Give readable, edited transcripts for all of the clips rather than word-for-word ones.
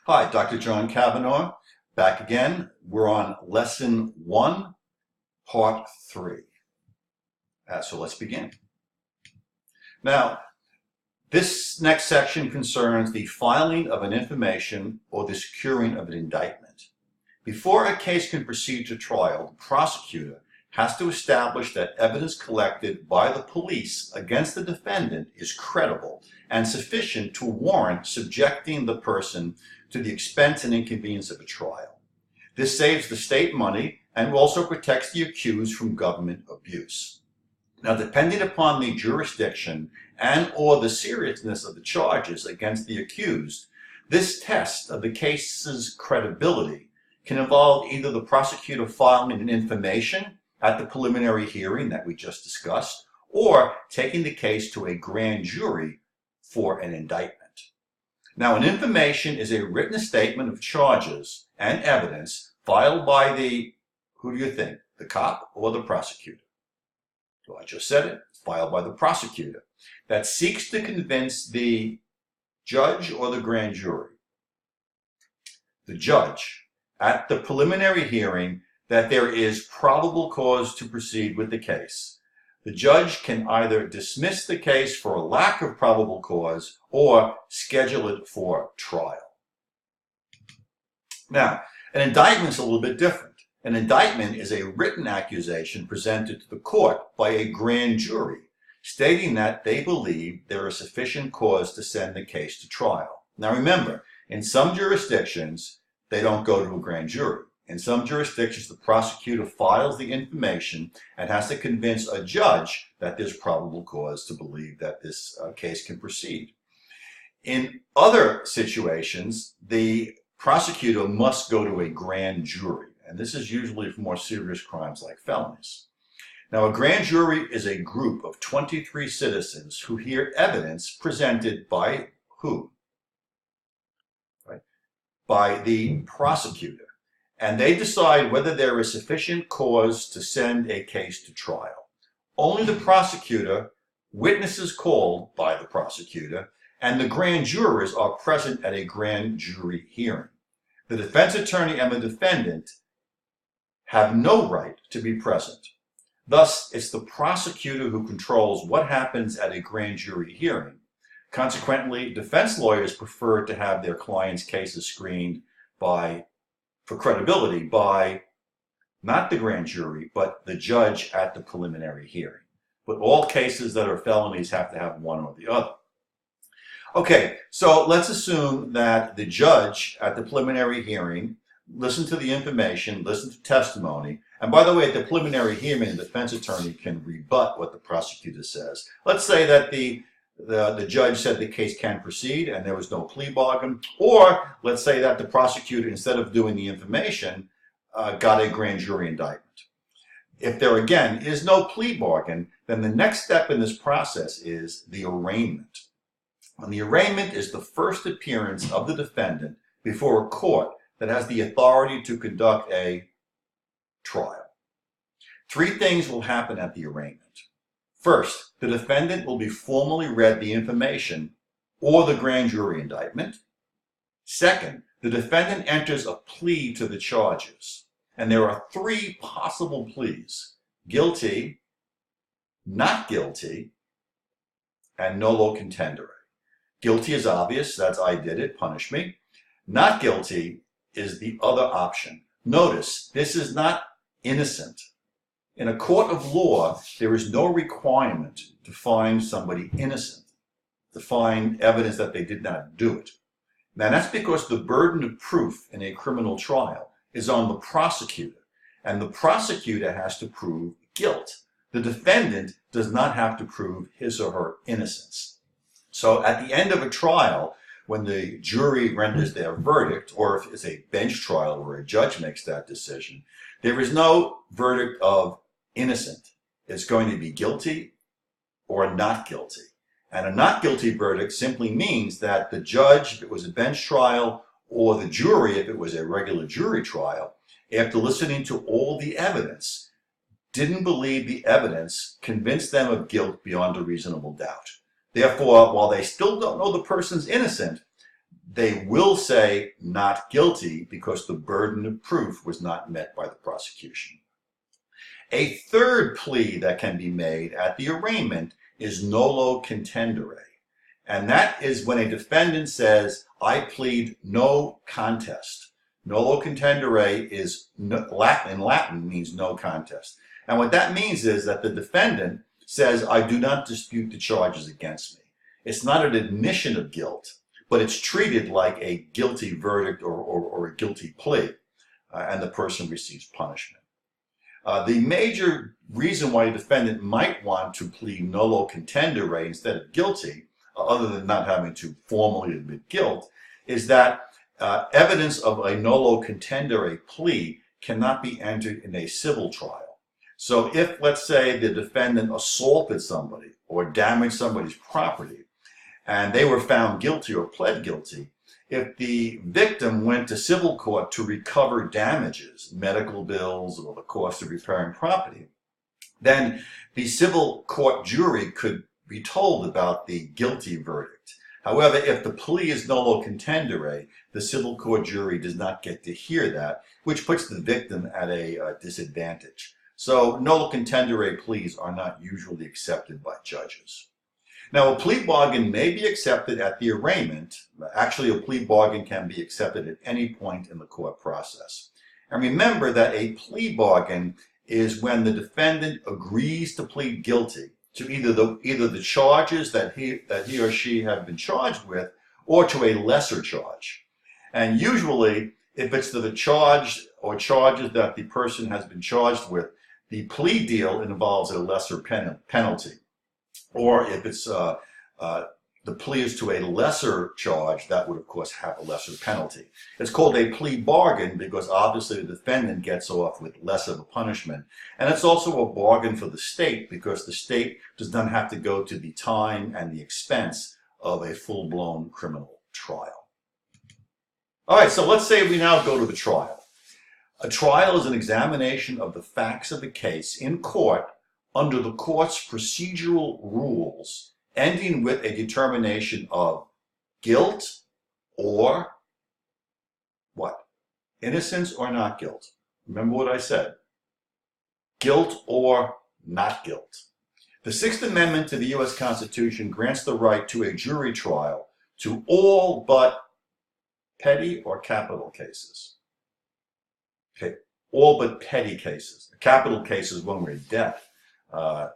Hi, Dr. John Kavanaugh, back again. We're on Lesson 1, Part 3. So let's begin. Now, this next section concerns the filing of an information or the securing of an indictment. Before a case can proceed to trial, the prosecutor has to establish that evidence collected by the police against the defendant is credible and sufficient to warrant subjecting the person to the expense and inconvenience of a trial. This saves the state money and also protects the accused from government abuse. Now, depending upon the jurisdiction and or the seriousness of the charges against the accused, this test of the case's credibility can involve either the prosecutor filing an information at the preliminary hearing that we just discussed, or taking the case to a grand jury for an indictment. Now, an information is a written statement of charges and evidence filed by who do you think, the cop or the prosecutor? Well, I just said it, filed by the prosecutor, that seeks to convince the judge or the grand jury, the judge, at the preliminary hearing that there is probable cause to proceed with the case. The judge can either dismiss the case for a lack of probable cause or schedule it for trial. Now, an indictment is a little bit different. An indictment is a written accusation presented to the court by a grand jury, stating that they believe there is sufficient cause to send the case to trial. Now remember, in some jurisdictions, they don't go to a grand jury. In some jurisdictions, the prosecutor files the information and has to convince a judge that there's probable cause to believe that this case can proceed. In other situations, the prosecutor must go to a grand jury, and this is usually for more serious crimes like felonies. Now, a grand jury is a group of 23 citizens who hear evidence presented by who? Right? By the prosecutor. And they decide whether there is sufficient cause to send a case to trial. Only the prosecutor, witnesses called by the prosecutor, and the grand jurors are present at a grand jury hearing. The defense attorney and the defendant have no right to be present. Thus, it's the prosecutor who controls what happens at a grand jury hearing. Consequently, defense lawyers prefer to have their clients' cases screened for credibility by not the grand jury, but the judge at the preliminary hearing. But all cases that are felonies have to have one or the other. Okay, so let's assume that the judge at the preliminary hearing listened to the information, listened to testimony, and by the way, at the preliminary hearing, the defense attorney can rebut what the prosecutor says. Let's say that the judge said the case can proceed and there was no plea bargain, or let's say that the prosecutor, instead of doing the information, got a grand jury indictment. If there again is no plea bargain, then the next step in this process is the arraignment. And the arraignment is the first appearance of the defendant before a court that has the authority to conduct a trial. Three things will happen at the arraignment. First, the defendant will be formally read the information or the grand jury indictment. Second, the defendant enters a plea to the charges. And there are three possible pleas: guilty, not guilty, and nolo contendere. Guilty is obvious, that's I did it, punish me. Not guilty is the other option. Notice, this is not innocent. In a court of law, there is no requirement to find somebody innocent, to find evidence that they did not do it. Now, that's because the burden of proof in a criminal trial is on the prosecutor, and the prosecutor has to prove guilt. The defendant does not have to prove his or her innocence. So at the end of a trial, when the jury renders their verdict, or if it's a bench trial where a judge makes that decision, there is no verdict of innocent. It's going to be guilty or not guilty. And a not guilty verdict simply means that the judge, if it was a bench trial, or the jury, if it was a regular jury trial, after listening to all the evidence, didn't believe the evidence convinced them of guilt beyond a reasonable doubt. Therefore, while they still don't know the person's innocent, they will say not guilty because the burden of proof was not met by the prosecution. A third plea that can be made at the arraignment is nolo contendere. And that is when a defendant says, I plead no contest. Nolo contendere is in Latin means no contest. And what that means is that the defendant says, I do not dispute the charges against me. It's not an admission of guilt, but it's treated like a guilty verdict or a guilty plea, and the person receives punishment. The major reason why a defendant might want to plead nolo contendere instead of guilty, other than not having to formally admit guilt, is that evidence of a nolo contendere plea cannot be entered in a civil trial. So if, let's say, the defendant assaulted somebody or damaged somebody's property, and they were found guilty or pled guilty, if the victim went to civil court to recover damages, medical bills or the cost of repairing property, then the civil court jury could be told about the guilty verdict. However, if the plea is nolo contendere, the civil court jury does not get to hear that, which puts the victim at a disadvantage. So nolo contendere pleas are not usually accepted by judges. Now, a plea bargain may be accepted at the arraignment. Actually, a plea bargain can be accepted at any point in the court process. And remember that a plea bargain is when the defendant agrees to plead guilty to either the charges that he or she have been charged with, or to a lesser charge. And usually, if it's to the charge or charges that the person has been charged with, the plea deal involves a lesser penalty. Or if it's the plea is to a lesser charge, that would of course have a lesser penalty. It's called a plea bargain because obviously the defendant gets off with less of a punishment. And it's also a bargain for the state because the state does not have to go to the time and the expense of a full-blown criminal trial. All right, so let's say we now go to the trial. A trial is an examination of the facts of the case in court under the court's procedural rules, ending with a determination of guilt or what? Innocence or not guilt. Remember what I said. Guilt or not guilt. The Sixth Amendment to the U.S. Constitution grants the right to a jury trial to all but petty or capital cases. Okay, all but petty cases. The capital case is one where death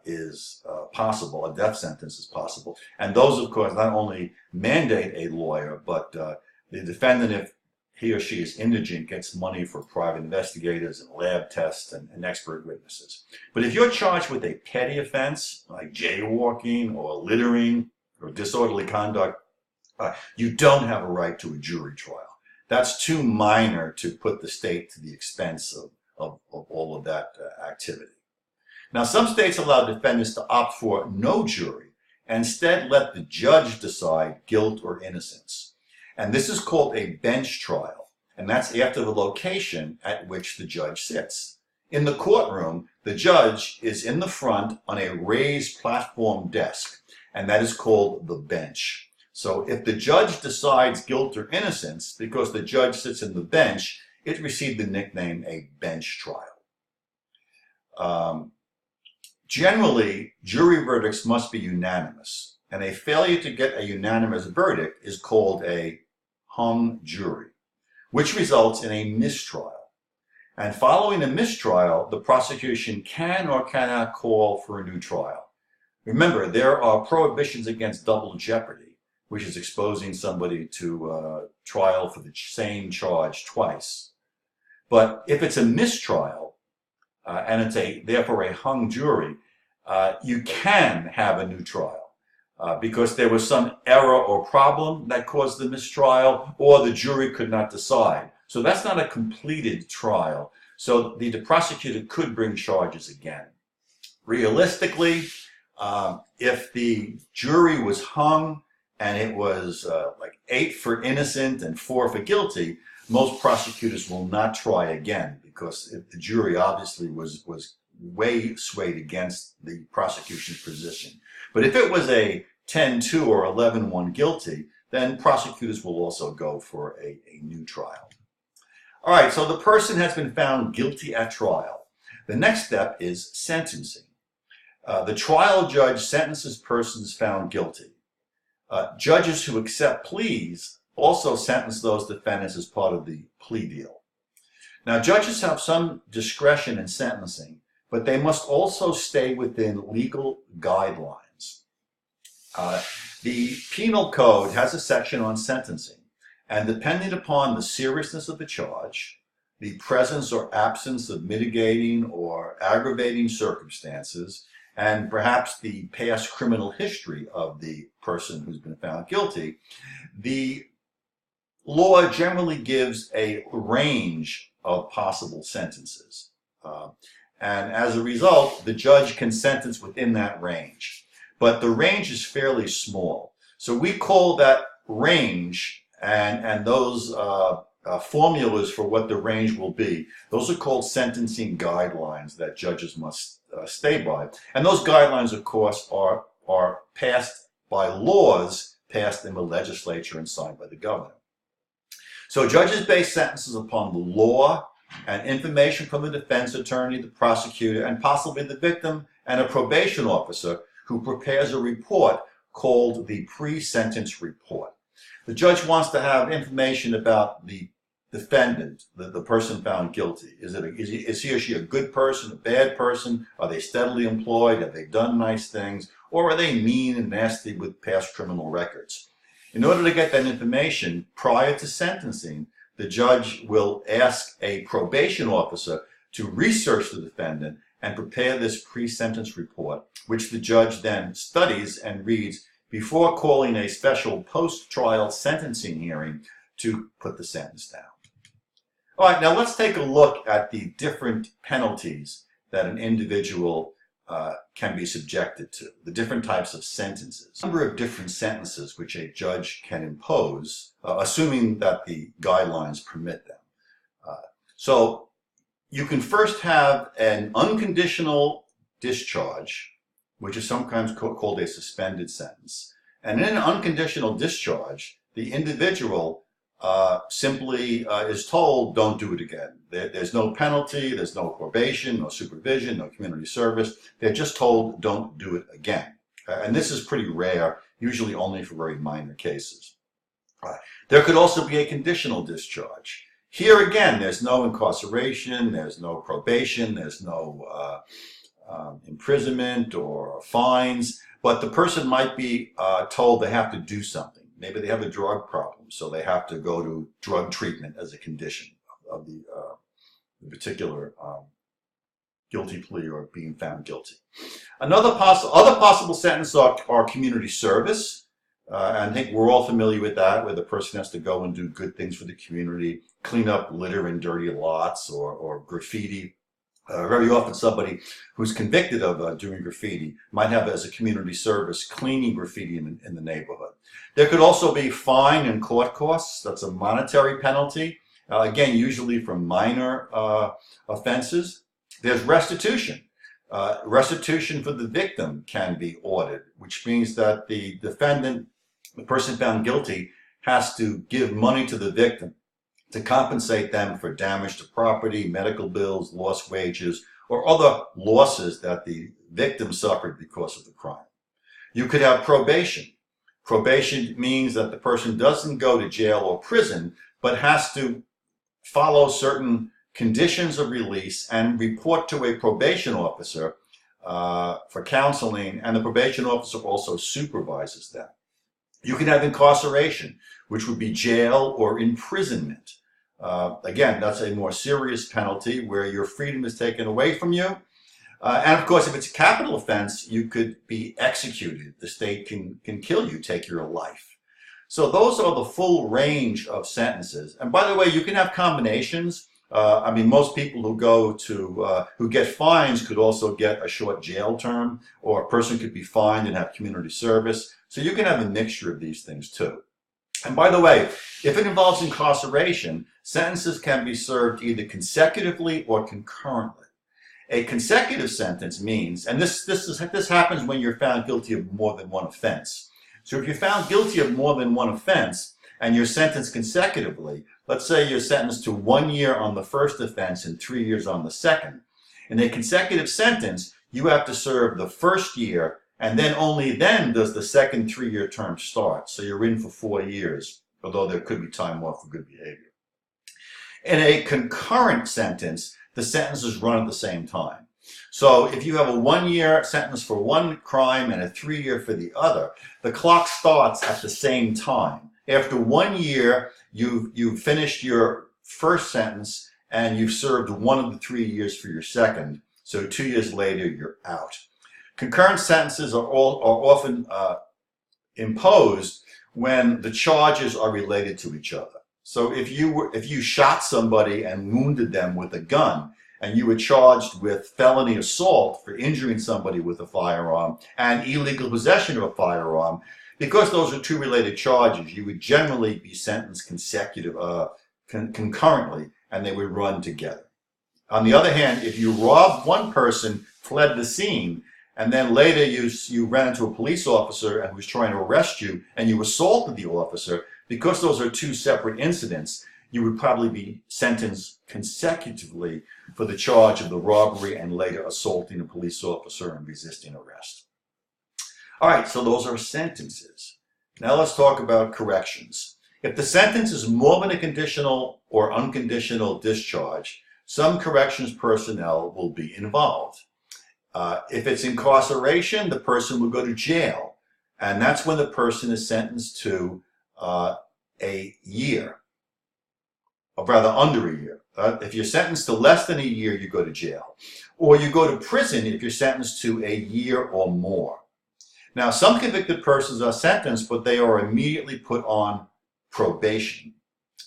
is possible, a death sentence is possible. And those, of course, not only mandate a lawyer, but the defendant, if he or she is indigent, gets money for private investigators and lab tests and expert witnesses. But if you're charged with a petty offense, like jaywalking or littering or disorderly conduct, you don't have a right to a jury trial. That's too minor to put the state to the expense of all of that activity. Now, some states allow defendants to opt for no jury and instead let the judge decide guilt or innocence. And this is called a bench trial, and that's after the location at which the judge sits. In the courtroom, the judge is in the front on a raised platform desk, and that is called the bench. So if the judge decides guilt or innocence because the judge sits in the bench, it received the nickname a bench trial. Generally, jury verdicts must be unanimous, and a failure to get a unanimous verdict is called a hung jury, which results in a mistrial. And following a mistrial, the prosecution can or cannot call for a new trial. Remember, there are prohibitions against double jeopardy, which is exposing somebody to trial for the same charge twice. But if it's a mistrial, and it's therefore a hung jury, you can have a new trial because there was some error or problem that caused the mistrial, or the jury could not decide. So that's not a completed trial. So the prosecutor could bring charges again. Realistically, if the jury was hung and it was like 8 for innocent and 4 for guilty, most prosecutors will not try again because the jury obviously was way swayed against the prosecution's position. But if it was a 10-2 or 11-1 guilty, then prosecutors will also go for a new trial. All right, so the person has been found guilty at trial. The next step is sentencing. The trial judge sentences persons found guilty. Judges who accept pleas also sentence those defendants as part of the plea deal. Now, judges have some discretion in sentencing, but they must also stay within legal guidelines. The Penal Code has a section on sentencing, and depending upon the seriousness of the charge, the presence or absence of mitigating or aggravating circumstances, and perhaps the past criminal history of the person who's been found guilty, the law generally gives a range of possible sentences. And as a result, the judge can sentence within that range. But the range is fairly small. So we call that range and those formulas for what the range will be, those are called sentencing guidelines that judges must stay by. And those guidelines, of course, are passed by laws passed in the legislature and signed by the governor. So judges base sentences upon the law and information from the defense attorney, the prosecutor, and possibly the victim, and a probation officer who prepares a report called the pre-sentence report. The judge wants to have information about the defendant, the person found guilty. Is he or she a good person, a bad person? Are they steadily employed? Have they done nice things? Or are they mean and nasty with past criminal records? In order to get that information prior to sentencing, the judge will ask a probation officer to research the defendant and prepare this pre-sentence report, which the judge then studies and reads before calling a special post-trial sentencing hearing to put the sentence down. All right, now let's take a look at the different penalties that an individual can be subjected to, the different types of sentences. A number of different sentences which a judge can impose, assuming that the guidelines permit them. So you can first have an unconditional discharge, which is sometimes called a suspended sentence. And in an unconditional discharge, the individual simply is told, don't do it again. There's no penalty, there's no probation, no supervision, no community service. They're just told, don't do it again. And this is pretty rare, usually only for very minor cases. There could also be a conditional discharge. Here again, there's no incarceration, there's no probation, there's no imprisonment or fines, but the person might be told they have to do something. Maybe they have a drug problem, so they have to go to drug treatment as a condition of the particular guilty plea or being found guilty. Other possible sentences are community service. And I think we're all familiar with that, where the person has to go and do good things for the community, clean up litter and dirty lots or graffiti. Very often somebody who's convicted of doing graffiti might have as a community service cleaning graffiti in the neighborhood. There could also be fine and court costs. That's a monetary penalty, again, usually for minor offenses. There's restitution. Restitution for the victim can be ordered, which means that the defendant, the person found guilty, has to give money to the victim to compensate them for damage to property, medical bills, lost wages, or other losses that the victim suffered because of the crime. You could have probation. Probation means that the person doesn't go to jail or prison, but has to follow certain conditions of release and report to a probation officer for counseling, and the probation officer also supervises them. You can have incarceration, which would be jail or imprisonment. Again, that's a more serious penalty where your freedom is taken away from you. And of course, if it's a capital offense, you could be executed. The state can kill you, take your life. So those are the full range of sentences. And by the way, you can have combinations. I mean, most people who go to, who get fines could also get a short jail term, or a person could be fined and have community service. So you can have a mixture of these things too. And by the way, if it involves incarceration, sentences can be served either consecutively or concurrently. A consecutive sentence means, and this happens when you're found guilty of more than one offense. So if you're found guilty of more than one offense and you're sentenced consecutively, let's say you're sentenced to 1 year on the first offense and 3 years on the second. In a consecutive sentence, you have to serve the first year, and then only then does the second 3-year term start. So you're in for 4 years, although there could be time off for good behavior. In a concurrent sentence, the sentences run at the same time. So if you have a 1-year sentence for one crime and a 3-year for the other, the clock starts at the same time. After 1 year, you've finished your first sentence and you've served one of the 3 years for your second. So 2 years later, you're out. Concurrent sentences are often imposed when the charges are related to each other. So if you shot somebody and wounded them with a gun, and you were charged with felony assault for injuring somebody with a firearm and illegal possession of a firearm, because those are two related charges, you would generally be sentenced concurrently, and they would run together. On the other hand, if you robbed one person, fled the scene, and then later you ran into a police officer and was trying to arrest you, and you assaulted the officer, because those are two separate incidents, you would probably be sentenced consecutively for the charge of the robbery and later assaulting a police officer and resisting arrest. All right, so those are sentences. Now let's talk about corrections. If the sentence is more than a conditional or unconditional discharge, some corrections personnel will be involved. If it's incarceration, the person will go to jail, and that's when the person is sentenced to a year, or rather under a year. If you're sentenced to less than a year, you go to jail. Or you go to prison if you're sentenced to a year or more. Now, some convicted persons are sentenced, but they are immediately put on probation,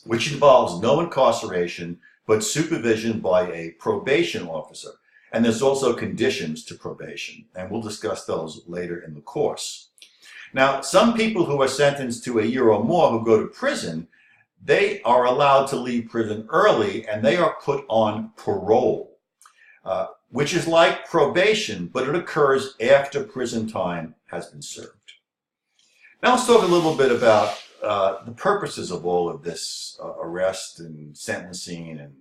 which involves no incarceration, but supervision by a probation officer. And there's also conditions to probation, and we'll discuss those later in the course. Now, some people who are sentenced to a year or more who go to prison, they are allowed to leave prison early, and they are put on parole, which is like probation, but it occurs after prison time has been served. Now let's talk a little bit about the purposes of all of this arrest and sentencing and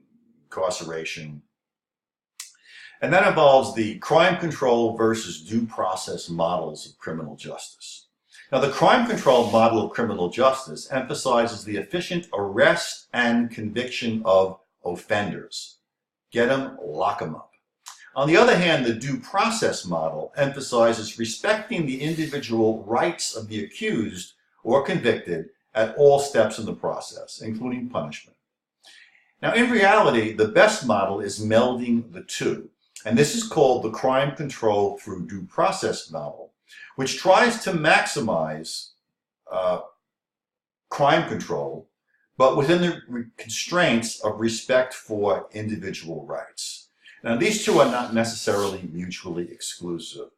incarceration. And that involves the crime control versus due process models of criminal justice. Now, the crime control model of criminal justice emphasizes the efficient arrest and conviction of offenders. Get them, lock them up. On the other hand, the due process model emphasizes respecting the individual rights of the accused or convicted at all steps in the process, including punishment. Now, in reality, the best model is melding the two, and this is called the crime control through due process model, which tries to maximize crime control, but within the constraints of respect for individual rights. Now, these two are not necessarily mutually exclusive.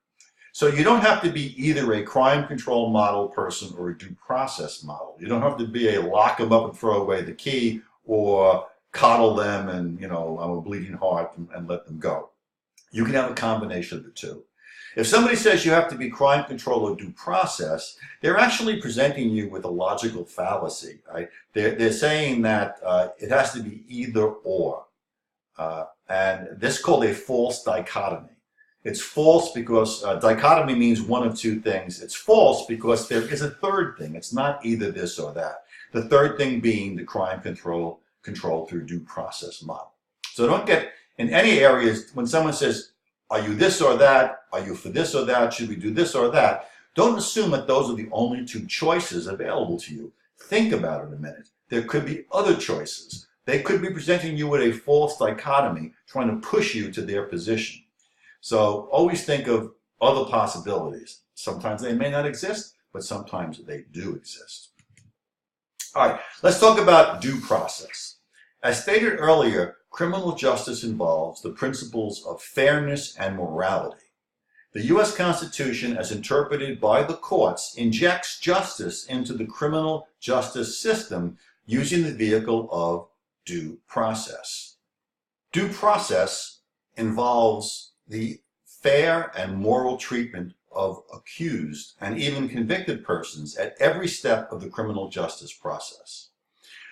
So you don't have to be either a crime control model person or a due process model. You don't have to be a lock them up and throw away the key, or coddle them and, I'm a bleeding heart and let them go. You can have a combination of the two. If somebody says you have to be crime control or due process, they're actually presenting you with a logical fallacy. Right? They're saying that it has to be either or. And this is called a false dichotomy. It's false because dichotomy means one of two things. It's false because there is a third thing. It's not either this or that. The third thing being the crime control through due process model. So don't get in any areas when someone says, are you this or that? Are you for this or that? Should we do this or that? Don't assume that those are the only two choices available to you. Think about it a minute. There could be other choices. They could be presenting you with a false dichotomy, trying to push you to their position. So always think of other possibilities. Sometimes they may not exist, but sometimes they do exist. All right, let's talk about due process. As stated earlier, criminal justice involves the principles of fairness and morality. The U.S. Constitution, as interpreted by the courts, injects justice into the criminal justice system using the vehicle of due process. Due process involves the fair and moral treatment of accused and even convicted persons at every step of the criminal justice process.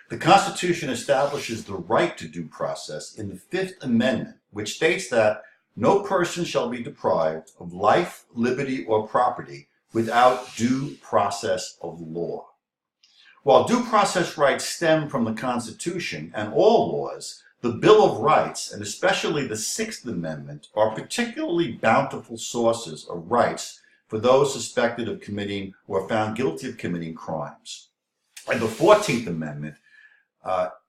The Constitution establishes the right to due process in the Fifth Amendment, which states that no person shall be deprived of life, liberty, or property without due process of law. While due process rights stem from the Constitution and all laws, the Bill of Rights, and especially the Sixth Amendment, are particularly bountiful sources of rights for those suspected of committing or found guilty of committing crimes. And the 14th Amendment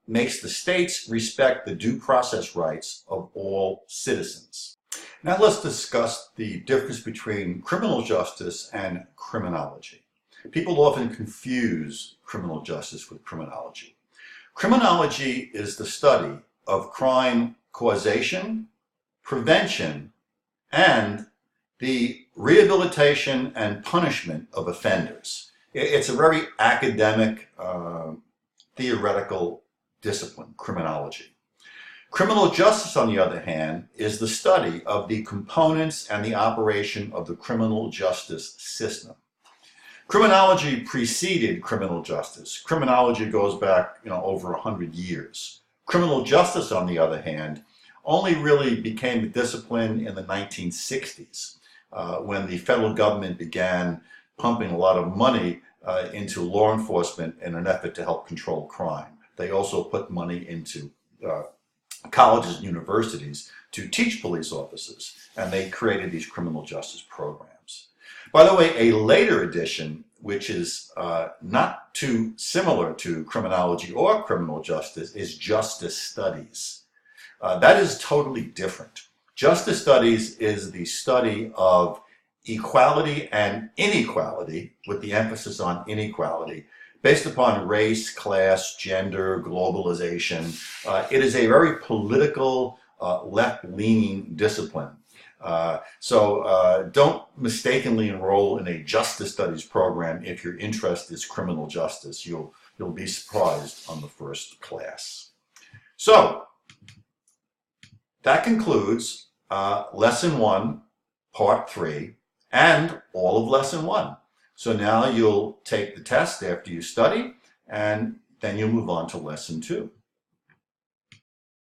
makes the states respect the due process rights of all citizens. Now let's discuss the difference between criminal justice and criminology. People often confuse criminal justice with criminology. Criminology is the study of crime causation, prevention, and the rehabilitation and punishment of offenders. It's a very academic, theoretical discipline, criminology. Criminal justice, on the other hand, is the study of the components and the operation of the criminal justice system. Criminology preceded criminal justice. Criminology goes back, over 100 years. Criminal justice, on the other hand, only really became a discipline in the 1960s, when the federal government began pumping a lot of money into law enforcement in an effort to help control crime. They also put money into colleges and universities to teach police officers, and they created these criminal justice programs. By the way, a later addition, which is not too similar to criminology or criminal justice, is justice studies. That is totally different. Justice studies is the study of equality and inequality, with the emphasis on inequality, based upon race, class, gender, globalization. It is a very political, left-leaning discipline. So don't mistakenly enroll in a justice studies program if your interest is criminal justice. You'll be surprised on the first class. So that concludes Lesson 1, Part 3, and all of Lesson 1. So now you'll take the test after you study, and then you'll move on to Lesson 2.